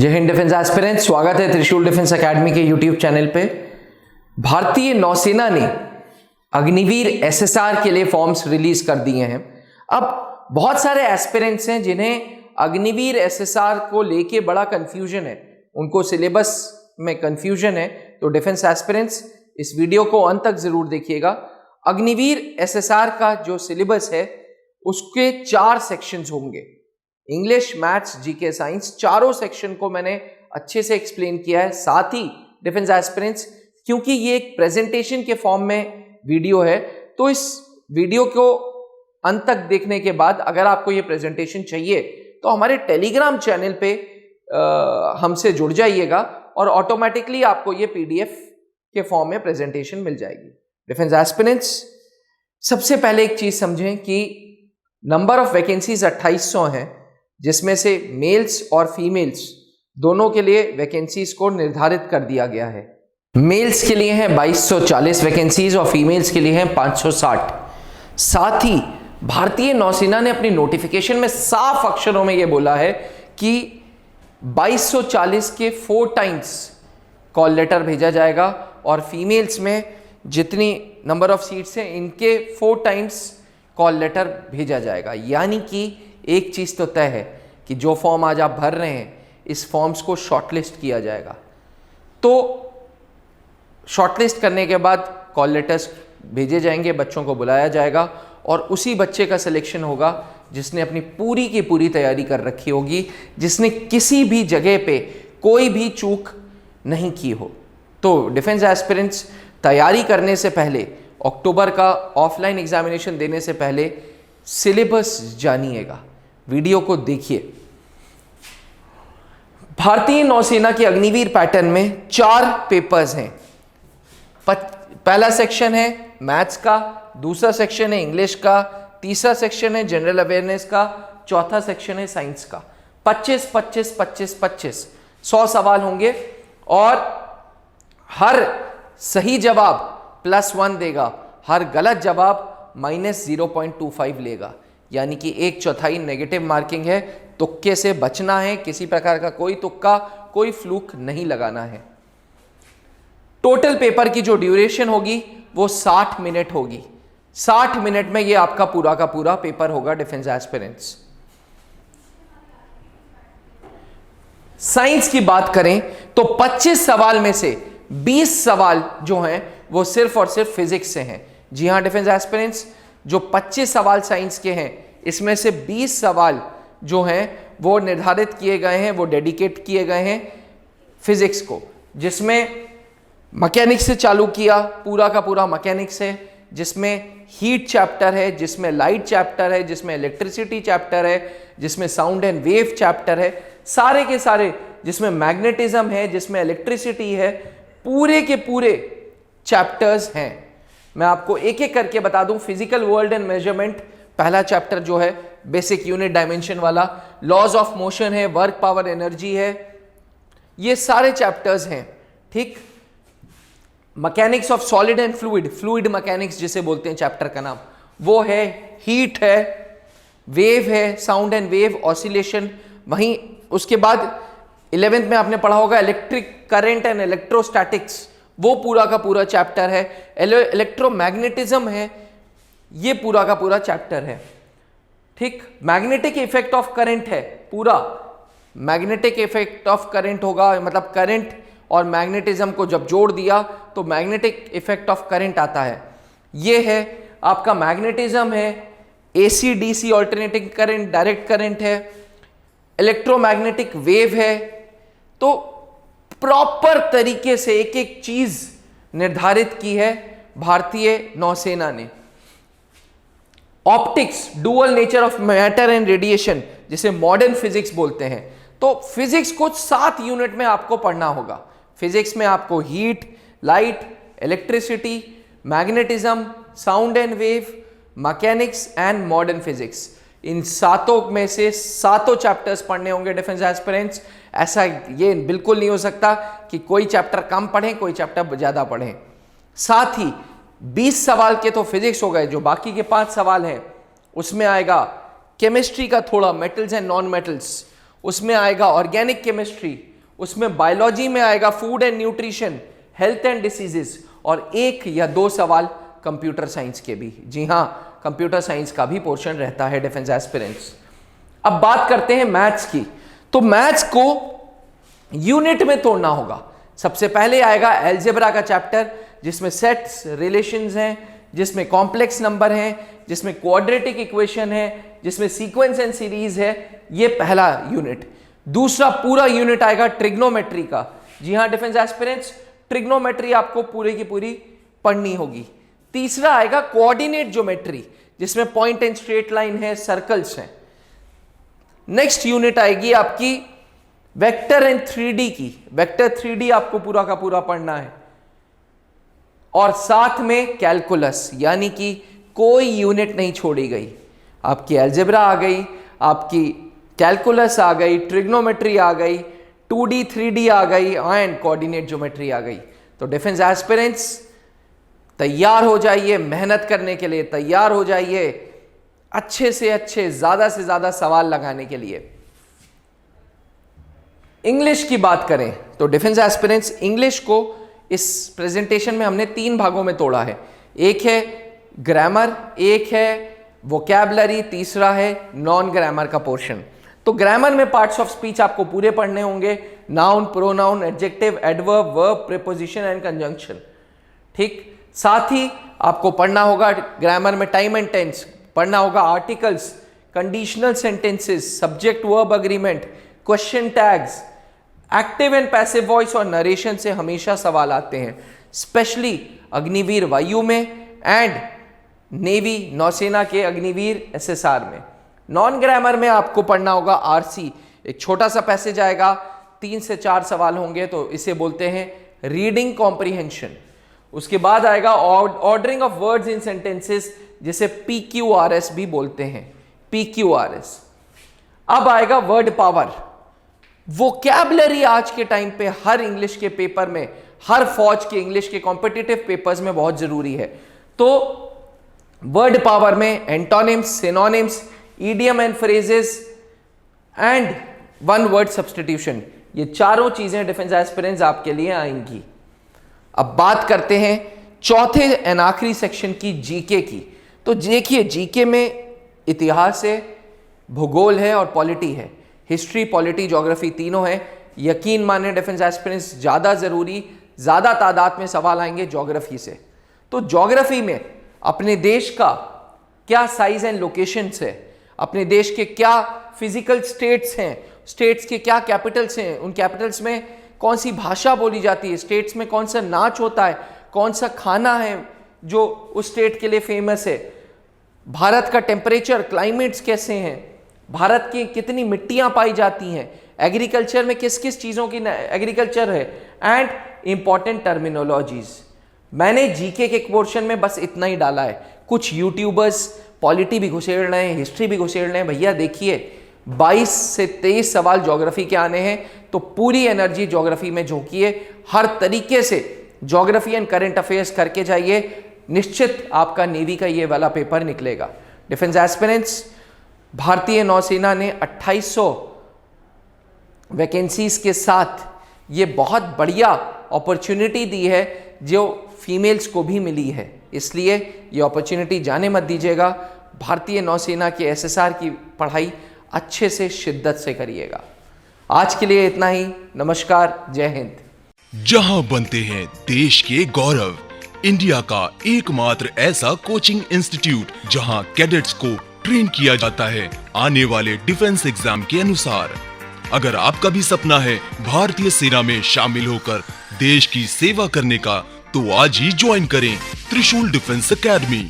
जय Hind defence aspirants, स्वागत है त्रिशूल डिफेंस एकेडमी के यूट्यूब चैनल पे। भारतीय नौसेना ने अग्निवीर एसएसआर के लिए फॉर्म्स रिलीज कर दिए हैं। अब बहुत सारे एस्पिरेंट्स हैं जिन्हें अग्निवीर एसएसआर को लेके बड़ा कंफ्यूजन है, उनको सिलेबस में कंफ्यूजन है। तो डिफेंस एस्पिरेंट्स इस वीडियो को अंत तक जरूर देखिएगा। अग्निवीर एसएसआर का जो सिलेबस है उसके 4 सेक्शंस होंगे, इंग्लिश, मैथ्स, जीके, साइंस, चारों सेक्शन को मैंने अच्छे से एक्सप्लेन किया है। साथ ही डिफेंस एस्पिरेंट्स, क्योंकि ये एक प्रेजेंटेशन के फॉर्म में वीडियो है, तो इस वीडियो को अंत तक देखने के बाद अगर आपको ये प्रेजेंटेशन चाहिए तो हमारे टेलीग्राम चैनल पे हमसे जुड़ जाइएगा और ऑटोमेटिकली आपको ये पीडीएफ के फॉर्म में प्रेजेंटेशन मिल जाएगी। डिफेंस एस्पिरेंट्स, सबसे पहले एक चीज समझें कि नंबर ऑफ वैकेंसीज 2800 हैं, जिसमें से मेल्स और फीमेल्स दोनों के लिए वैकेंसीज को निर्धारित कर दिया गया है। मेल्स के लिए हैं 2240 वैकेंसीज और फीमेल्स के लिए हैं 560। साथ ही भारतीय नौसेना ने अपनी नोटिफिकेशन में साफ अक्षरों में यह बोला है कि 2240 के 4 टाइम्स कॉल लेटर भेजा जाएगा और फीमेल्स में जितनी नंबर ऑफ सीट्स हैं इनके 4 टाइम्स कॉल लेटर भेजा जाएगा। यानी कि एक चीज तो तय है कि जो फॉर्म आज आप भर रहे हैं इस फॉर्म्स को शॉर्टलिस्ट किया जाएगा। तो शॉर्टलिस्ट करने के बाद कॉल लेटर्स भेजे जाएंगे, बच्चों को बुलाया जाएगा और उसी बच्चे का सिलेक्शन होगा जिसने अपनी पूरी की पूरी तैयारी कर रखी होगी, जिसने किसी भी जगह पे कोई भी चूक नहीं की हो। तो डिफेंस एस्पिरेंट्स, तैयारी करने से पहले, अक्टूबर का ऑफलाइन एग्जामिनेशन देने से पहले सिलेबस जानिएगा, वीडियो को देखिए। भारतीय नौसेना के अग्निवीर पैटर्न में 4 पेपर्स हैं। पहला सेक्शन है मैथ्स का, दूसरा सेक्शन है इंग्लिश का, तीसरा सेक्शन है जनरल अवेयरनेस का, चौथा सेक्शन है साइंस का। 25 25 25 25 100 सवाल होंगे और हर सही जवाब +1 देगा, हर गलत जवाब -0.25 लेगा। यानी कि 1/4 नेगेटिव मार्किंग है। तुक्के से बचना है, किसी प्रकार का कोई तुक्का, कोई फ्लूक नहीं लगाना है। टोटल पेपर की जो ड्यूरेशन होगी वो 60 मिनट होगी। 60 मिनट में ये आपका पूरा का पूरा पेपर होगा। डिफेंस एस्पिरेंट्स, साइंस की बात करें तो 25 सवाल में से 20 सवाल जो हैं वो सिर्फ और सिर्फ फिजिक्स से हैं। जी हां डिफेंस एस्पिरेंट्स, जो 25 सवाल साइंस के हैं इसमें से 20 सवाल जो हैं वो निर्धारित किए गए हैं, वो डेडिकेट किए गए हैं फिजिक्स को, जिसमें मैकेनिक्स से चालू किया, पूरा का पूरा मैकेनिक्स है, जिसमें हीट चैप्टर है, जिसमें लाइट चैप्टर है, जिसमें इलेक्ट्रिसिटी चैप्टर है, जिसमें साउंड एंड वेव चैप्टर है, सारे के सारे, जिसमें मैग्नेटिज्म है, जिसमें इलेक्ट्रिसिटी है, पूरे के पूरे चैप्टर्स हैं। मैं आपको एक एक करके बता दूं। फिजिकल वर्ल्ड एंड मेजरमेंट पहला चैप्टर जो है बेसिक यूनिट डायमेंशन वाला, लॉज ऑफ मोशन है, वर्क पावर एनर्जी है, ये सारे चैप्टर्स हैं। ठीक, mechanics of solid and fluid, fluid mechanics जिसे बोलते हैं चैप्टर का नाम, वो है। हीट है, वेव है, साउंड एंड वेव, ऑसिलेशन। वहीं उसके बाद 11th में आपने पढ़ा होगा इलेक्ट्रिक करंट एंड इलेक्ट्रोस्टैटिक्स, वो पूरा का पूरा चैप्टर है। इलेक्ट्रोमैग्नेटिज्म है, ये पूरा का पूरा चैप्टर है। ठीक, मैग्नेटिक इफेक्ट ऑफ करंट है, पूरा मैग्नेटिक इफेक्ट ऑफ करंट होगा, मतलब करंट और मैग्नेटिज्म को जब जोड़ दिया तो मैग्नेटिक इफेक्ट ऑफ करंट आता है। ये है आपका मैग्नेटिज्म है, AC DC alternating current, direct current है, इलेक्ट्रोमैग्नेटिक वेव है। तो प्रॉपर तरीके से एक एक चीज निर्धारित की है भारतीय नौसेना ने। Optics, dual nature of matter and radiation, जिसे मॉडर्न फिजिक्स बोलते हैं। तो फिजिक्स को 7 यूनिट में आपको पढ़ना होगा। फिजिक्स में आपको heat, light, electricity, magnetism, sound and wave, mechanics and modern physics, इन 7 में से 7 चैप्टर्स पढ़ने होंगे डिफेंस एस्पिरेंट्स। ऐसा ये बिल्कुल नहीं हो सकता कि कोई चैप्टर कम पढ़ें, कोई चैप्टर ज्यादा पढ़ें। साथ ही 20 सवाल के तो फिजिक्स हो गए, जो बाकी के 5 सवाल हैं उसमें आएगा केमिस्ट्री का थोड़ा, मेटल्स एंड नॉन मेटल्स, उसमें आएगा ऑर्गेनिक केमिस्ट्री, उसमें बायोलॉजी में आएगा food and nutrition, health and diseases, और 1 या 2 सवाल कंप्यूटर साइंस के भी। जी हां, कंप्यूटर साइंस का भी पोर्शन रहता है डिफेंस एस्पिरेंट्स। अब बात करते हैं मैथ्स की। तो मैथ्स को यूनिट में तोड़ना होगा। सबसे पहले आएगा अलजेब्रा का चैप्टर, जिसमें सेट्स, रिलेशंस हैं, जिसमें कॉम्प्लेक्स नंबर हैं, जिसमें क्वाड्रेटिक इक्वेशन है, जिसमें सीक्वेंस एंड सीरीज है। ये पहला यूनिट। दूसरा पूरा यूनिट आएगा ट्रिग्नोमेट्री का। जी हां डिफेंस एस्पिरेंट्स, ट्रिग्नोमेट्री आपको पूरी की पूरी पढ़नी होगी। तीसरा आएगा कोऑर्डिनेट ज्योमेट्री, जिसमें पॉइंट एंड स्ट्रेट लाइन है, सर्कल्स हैं। नेक्स्ट यूनिट आएगी आपकी वेक्टर एंड 3D की। वेक्टर 3D आपको पूरा का पूरा पढ़ना है। और साथ में कैलकुलस, यानी कि कोई यूनिट नहीं छोड़ी गई। आपकी अलजेब्रा आ गई, आपकी कैलकुलस आ गई, ट्रिग्नोमेट्री आ गई, 2D 3D आ गई एंड कोऑर्डिनेट ज्योमेट्री आ गई। तो डिफेंस एस्पिरेंट्स तैयार हो जाइए, मेहनत करने के लिए तैयार हो जाइए, अच्छे से ज्यादा सवाल लगाने के लिए। इंग्लिश की बात करें तो डिफेंस एस्पिरेंट्स, इंग्लिश को इस प्रेजेंटेशन में हमने 3 भागों में तोड़ा है। एक है ग्रामर, एक है वोकैबुलरी, तीसरा है नॉन ग्रामर का पोर्शन। तो ग्रामर में पार्ट्स ऑफ स्पीच आपको पूरे पढ़ने होंगे, noun, pronoun, adjective, adverb, verb, preposition and conjunction. ठीक, साथ ही आपको पढ़ना होगा ग्रामर में टाइम एंड टेंस, पढ़ना होगा articles, conditional sentences, subject verb agreement, question tags, active and passive voice और नरेशन से हमेशा सवाल आते हैं, स्पेशली अग्निवीर वायु में एंड नेवी, नौसेना के अग्निवीर SSR में। नॉन ग्रामर में आपको पढ़ना होगा RC, एक छोटा सा पैसेज आएगा, 3 से 4 सवाल होंगे, तो इसे बोलते हैं रीडिंग कॉम्प्रिहेंशन। उसके बाद आएगा ordering of words in sentences, जिसे PQRS भी बोलते हैं, PQRS। अब आएगा वर्ड पावर। वोकैबुलरी आज के टाइम पे हर इंग्लिश के पेपर में, हर फौज के इंग्लिश के कॉम्पिटिटिव पेपर्स में बहुत जरूरी है। तो वर्ड पावर में antonyms, synonyms, idiom and phrases and one word substitution, ये चारों चीजें डिफेंस एस्पिरेंट्स आपके लिए आएंगी। अब बात करते हैं चौथे एंड आखिरी सेक्शन की, जीके की। तो देखिए, जीके में इतिहास है, भूगोल है और पॉलिटी है। हिस्ट्री, पॉलिटी, ज्योग्राफी तीनों है। यकीन माने डिफेंस एस्पिरेंट्स ज्यादा जरूरी, ज्यादा तादाद में सवाल आएंगे ज्योग्राफी से। तो ज्योग्राफी में अपने देश का क्या साइज एंड लोकेशंस है, अपने देश के क्या फिजिकल स्टेट्स हैं, स्टेट्स के क्या कैपिटल्स हैं, उन कैपिटल्स में कौन सी भाषा बोली जाती है, स्टेट्स में कौन सा नाच होता है, कौन सा खाना है जो उस स्टेट के लिए फेमस है, भारत का टेम्परेचर, क्लाइमेट्स कैसे हैं, भारत की कितनी मिट्टियां पाई जाती हैं, एग्रीकल्चर में किस किस चीज़ों की एग्रीकल्चर है, एंड इंपॉर्टेंट टर्मिनोलॉजीज। मैंने जीके के पोर्शन में बस इतना ही डाला है। कुछ यूट्यूबर्स पॉलिटी भी घुसेड़ रहे हैं, हिस्ट्री भी घुसेड़ रहे हैं। भैया देखिए, 22 से 23 सवाल ज्योग्राफी के आने हैं, तो पूरी एनर्जी ज्योग्राफी में झोंकिए, हर तरीके से ज्योग्राफी एंड करंट अफेयर्स करके जाइए। निश्चित आपका नेवी का ये वाला पेपर निकलेगा। डिफेंस एस्पिरेंट्स, भारतीय नौसेना ने 2800 वैकेंसीज के साथ ये बहुत बढ़िया अपॉर्चुनिटी दी है, जो फीमेल्स को भी मिली है। इसलिए ये अपॉर्चुनिटी जाने मत दीजिएगा। भारतीय नौसेना के SSR की पढ़ाई अच्छे से शिद्दत से करिएगा। आज के लिए इतना ही। नमस्कार, जय हिंद। जहां बनते हैं देश के गौरव, इंडिया का एकमात्र ऐसा कोचिंग इंस्टीट्यूट जहां कैडेट्स को ट्रेन किया जाता है आने वाले डिफेंस एग्जाम के अनुसार। अगर आपका भी सपना है भारतीय सेना में शामिल होकर देश की सेवा करने का, तो आज ही ज्वाइन करें त्रिशूल डिफेंस एकेडमी।